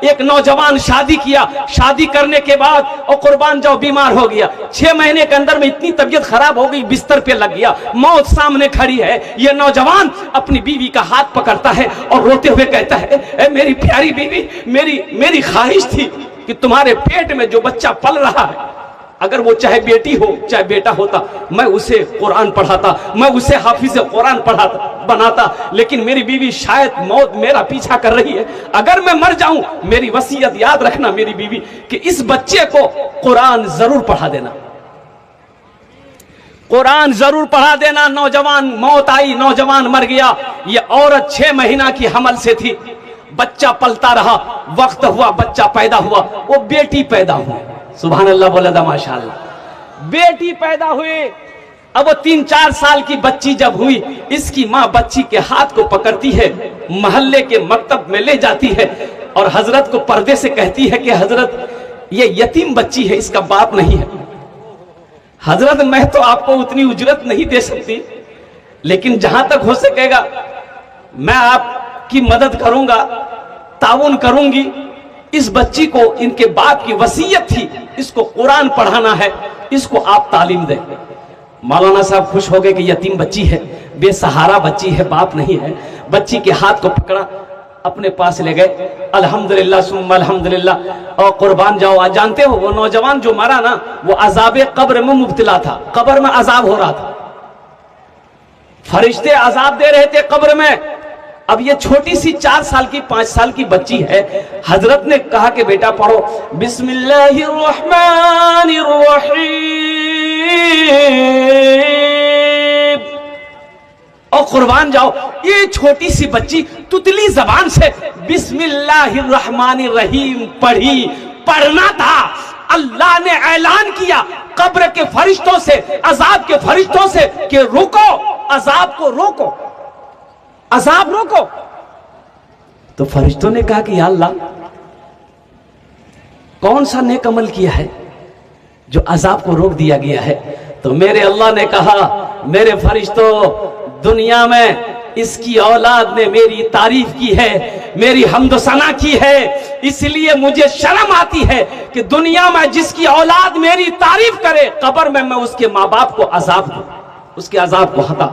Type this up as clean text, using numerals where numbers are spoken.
ایک نوجوان شادی کیا، شادی کرنے کے بعد اور قربان جاؤ بیمار ہو گیا، 6 مہینے کے اندر میں اتنی طبیعت خراب ہو گئی، بستر پہ لگ گیا، موت سامنے کھڑی ہے۔ یہ نوجوان اپنی بیوی کا ہاتھ پکڑتا ہے اور روتے ہوئے کہتا ہے، اے میری پیاری بیوی، میری خواہش تھی کہ تمہارے پیٹ میں جو بچہ پل رہا ہے، اگر وہ چاہے بیٹی ہو چاہے بیٹا ہوتا، میں اسے قرآن پڑھاتا، میں اسے حافظ قرآن بناتا، لیکن میری بیوی شاید موت میرا پیچھا کر رہی ہے، اگر میں مر جاؤں میری وصیت یاد رکھنا میری بیوی کہ اس بچے کو قرآن ضرور پڑھا دینا، قرآن ضرور پڑھا دینا۔ نوجوان موت آئی، نوجوان مر گیا۔ یہ عورت 6 مہینہ کی حمل سے تھی، بچہ پلتا رہا، وقت ہوا بچہ پیدا ہوا، وہ بیٹی پیدا ہوئی۔ سبحان اللہ بولا دا ماشاءاللہ، بیٹی پیدا ہوئی۔ اب وہ 3-4 سال کی بچی جب ہوئی، اس کی ماں بچی کے ہاتھ کو پکڑتی ہے، محلے کے مکتب میں لے جاتی ہے اور حضرت کو پردے سے کہتی ہے کہ حضرت یہ یتیم بچی ہے، اس کا باپ نہیں ہے۔ حضرت میں تو آپ کو اتنی اجرت نہیں دے سکتی، لیکن جہاں تک ہو سکے گا میں آپ کی مدد کروں گا، تعاون کروں گی۔ اس بچی کو ان کے باپ کی وصیت تھی، اس کو قرآن پڑھانا ہے، اس کو آپ تعلیم دیں۔ مولانا صاحب خوش ہو گئے کہ یتیم بچی ہے، بے سہارا بچی ہے، باپ نہیں ہے۔ بچی کے ہاتھ کو پکڑا، اپنے پاس لے گئے۔ الحمدللہ ثم الحمدللہ۔ اور قربان جاؤ، جانتے ہو وہ نوجوان جو مرا نا، وہ عذاب قبر میں مبتلا تھا، قبر میں عذاب ہو رہا تھا، فرشتے عذاب دے رہے تھے قبر میں۔ اب یہ چھوٹی سی 4 سال کی 5 سال کی بچی ہے، حضرت نے کہا کہ بیٹا پڑھو بسم اللہ الرحمن الرحیم، اور قربان جاؤ یہ چھوٹی سی بچی تتلی زبان سے بسم اللہ الرحمن الرحیم پڑھی۔ پڑھنا تھا، اللہ نے اعلان کیا قبر کے فرشتوں سے، عذاب کے فرشتوں سے کہ روکو، عذاب کو روکو، عذاب روکو۔ تو فرشتوں نے کہا کہ یا اللہ کون سا نیک عمل کیا ہے جو عذاب کو روک دیا گیا ہے؟ تو میرے اللہ نے کہا میرے فرشتوں، دنیا میں اس کی اولاد نے میری تعریف کی ہے، میری حمد و ثنا کی ہے، اس لیے مجھے شرم آتی ہے کہ دنیا میں جس کی اولاد میری تعریف کرے، قبر میں اس کے ماں باپ کو عذاب دوں، اس کے عذاب کو ہٹا۔